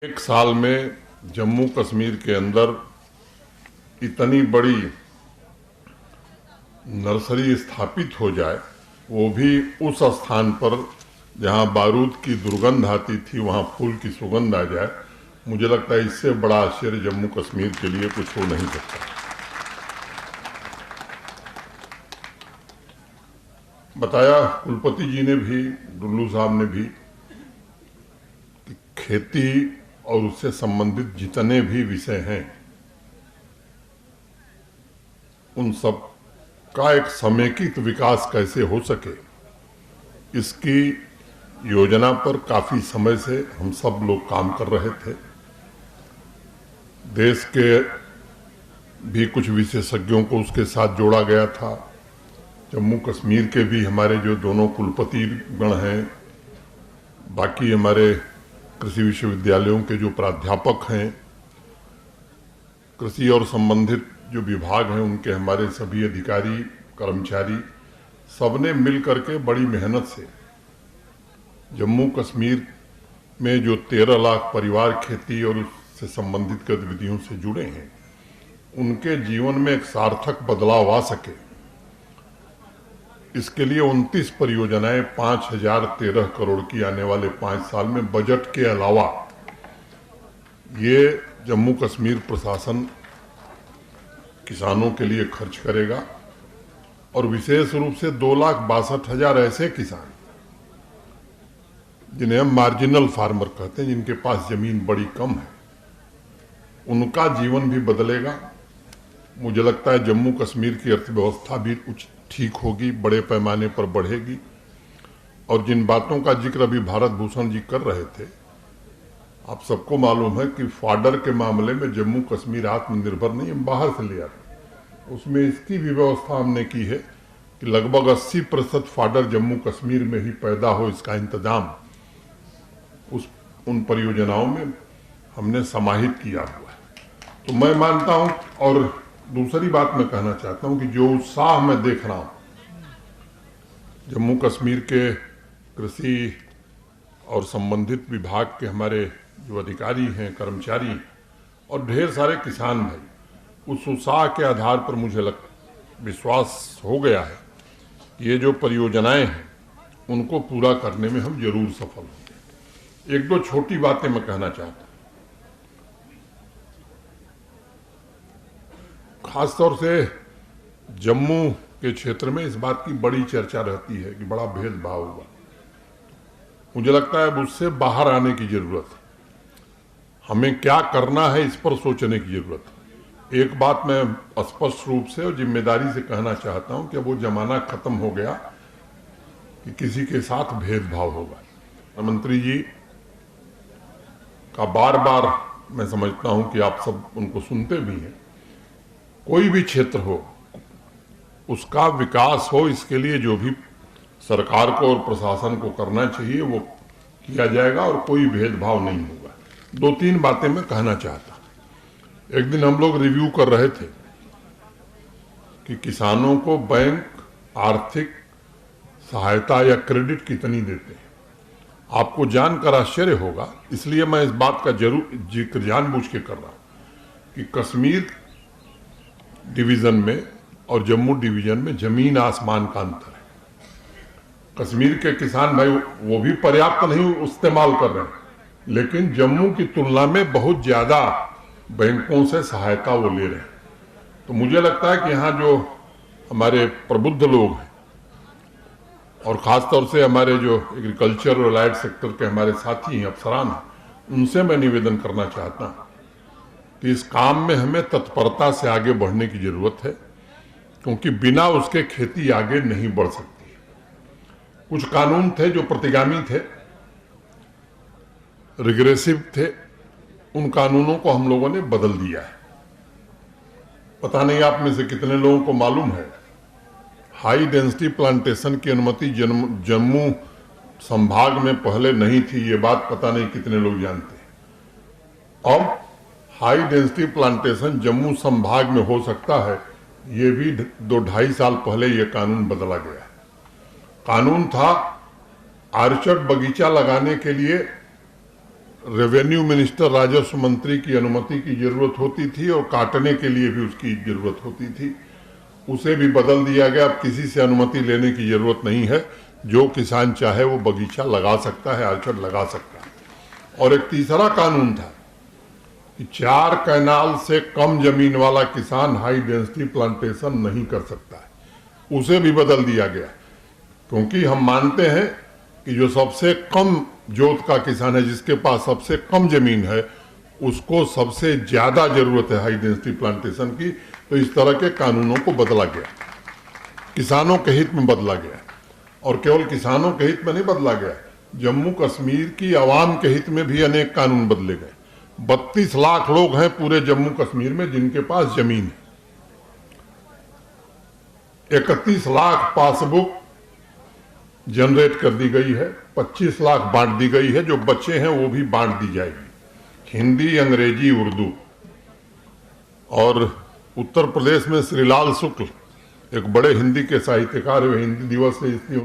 एक साल में जम्मू कश्मीर के अंदर इतनी बड़ी नर्सरी स्थापित हो जाए, वो भी उस स्थान पर जहां बारूद की दुर्गंध आती थी वहां फूल की सुगंध आ जाए, मुझे लगता है इससे बड़ा आश्चर्य जम्मू कश्मीर के लिए कुछ हो नहीं सकता। बताया कुलपति जी ने भी, डुल्लू साहब ने भी, कि खेती और उससे संबंधित जितने भी विषय हैं उन सब का एक समेकित विकास कैसे हो सके, इसकी योजना पर काफी समय से हम सब लोग काम कर रहे थे। देश के भी कुछ विशेषज्ञों को उसके साथ जोड़ा गया था। जम्मू कश्मीर के भी हमारे जो दोनों कुलपति गण हैं, बाकी हमारे कृषि विश्वविद्यालयों के जो प्राध्यापक हैं, कृषि और संबंधित जो विभाग हैं उनके हमारे सभी अधिकारी कर्मचारी, सबने मिल करके बड़ी मेहनत से जम्मू कश्मीर में जो 13 लाख परिवार खेती और उससे संबंधित गतिविधियों से जुड़े हैं, उनके जीवन में एक सार्थक बदलाव आ सके, इसके लिए 29 परियोजनाएं 5013 करोड़ की आने वाले 5 साल में बजट के अलावा ये जम्मू कश्मीर प्रशासन किसानों के लिए खर्च करेगा। और विशेष रूप से 2,62,000 ऐसे किसान जिन्हें हम मार्जिनल फार्मर कहते हैं, जिनके पास जमीन बड़ी कम है, उनका जीवन भी बदलेगा। मुझे लगता है जम्मू कश्मीर की अर्थव्यवस्था भी कुछ ठीक होगी, बड़े पैमाने पर बढ़ेगी। और जिन बातों का जिक्र अभी भारत भूषण जी कर रहे थे, आप सबको मालूम है कि फाडर के मामले में जम्मू कश्मीर आत्मनिर्भर नहीं, हम बाहर से ले आते। उसमें इसकी भी व्यवस्था हमने की है कि लगभग 80% फाडर जम्मू कश्मीर में ही पैदा हो, इसका इंतजाम उन परियोजनाओं में हमने समाहित किया हुआ है। तो मैं मानता हूं, और दूसरी बात मैं कहना चाहता हूं कि जो उत्साह मैं देख रहा हूं जम्मू कश्मीर के कृषि और संबंधित विभाग के हमारे जो अधिकारी हैं, कर्मचारी और ढेर सारे किसान भाई, उस उत्साह के आधार पर मुझे विश्वास हो गया है कि ये जो परियोजनाएं हैं उनको पूरा करने में हम जरूर सफल होंगे। एक दो छोटी बातें मैं कहना चाहता हूं। खासतौर से जम्मू के क्षेत्र में इस बात की बड़ी चर्चा रहती है कि बड़ा भेदभाव हुआ। मुझे लगता है अब उससे बाहर आने की जरूरत है। हमें क्या करना है इस पर सोचने की जरूरत है। एक बात मैं स्पष्ट रूप से और जिम्मेदारी से कहना चाहता हूं कि अब वो जमाना खत्म हो गया कि किसी के साथ भेदभाव होगा। प्रधानमंत्री जी का बार बार मैं समझता हूं कि आप सब उनको सुनते भी हैं, कोई भी क्षेत्र हो उसका विकास हो, इसके लिए जो भी सरकार को और प्रशासन को करना चाहिए वो किया जाएगा और कोई भेदभाव नहीं होगा। 2-3 बातें मैं कहना चाहता हूं। एक दिन हम लोग रिव्यू कर रहे थे कि किसानों को बैंक आर्थिक सहायता या क्रेडिट कितनी देते हैं। आपको जानकर आश्चर्य होगा, इसलिए मैं इस बात का जरूर जिक्र जानबूझ के कर रहा हूं कि कश्मीर डिवीजन में और जम्मू डिवीजन में जमीन आसमान का अंतर है। कश्मीर के किसान भाई वो भी पर्याप्त नहीं इस्तेमाल कर रहे हैं, लेकिन जम्मू की तुलना में बहुत ज्यादा बैंकों से सहायता वो ले रहे हैं। तो मुझे लगता है कि यहाँ जो हमारे प्रबुद्ध लोग हैं और खासतौर से हमारे जो एग्रीकल्चर और लाइट सेक्टर के हमारे साथी हैं, अफसरान हैं, उनसे मैं निवेदन करना चाहता हूँ कि इस काम में हमें तत्परता से आगे बढ़ने की जरूरत है, क्योंकि बिना उसके खेती आगे नहीं बढ़ सकती। कुछ कानून थे जो प्रतिगामी थे, रिग्रेसिव थे, उन कानूनों को हम लोगों ने बदल दिया है। पता नहीं आप में से कितने लोगों को मालूम है, हाई डेंसिटी प्लांटेशन की अनुमति जम्मू संभाग में पहले नहीं थी। ये बात पता नहीं कितने लोग जानते हैं। अब हाई डेंसिटी प्लांटेशन जम्मू संभाग में हो सकता है, ये भी 2-2.5 साल पहले ये कानून बदला गया है। कानून था ऑर्चर्ड बगीचा लगाने के लिए रेवेन्यू मिनिस्टर, राजस्व मंत्री की अनुमति की जरूरत होती थी और काटने के लिए भी उसकी जरूरत होती थी। उसे भी बदल दिया गया। अब किसी से अनुमति लेने की जरूरत नहीं है। जो किसान चाहे वो बगीचा लगा सकता है, ऑर्चर्ड लगा सकता है। और एक तीसरा कानून था कि 4 कैनाल से कम जमीन वाला किसान हाई डेंसिटी प्लांटेशन नहीं कर सकता है। उसे भी बदल दिया गया, क्योंकि हम मानते हैं कि जो सबसे कम जोत का किसान है, जिसके पास सबसे कम जमीन है, उसको सबसे ज्यादा जरूरत है हाई डेंसिटी प्लांटेशन की। तो इस तरह के कानूनों को बदला गया, किसानों के हित में बदला गया। और केवल किसानों के हित में नहीं बदला गया, जम्मू कश्मीर की आवाम के हित में भी अनेक कानून बदले गए। 32 लाख लोग हैं पूरे जम्मू कश्मीर में जिनके पास जमीन है। 31 लाख पासबुक जनरेट कर दी गई है। 25 लाख बांट दी गई है। जो बच्चे हैं वो भी बांट दी जाएगी, हिंदी, अंग्रेजी, उर्दू। और उत्तर प्रदेश में श्रीलाल शुक्ल एक बड़े हिंदी के साहित्यकार हुए। हिंदी दिवस है इसलिए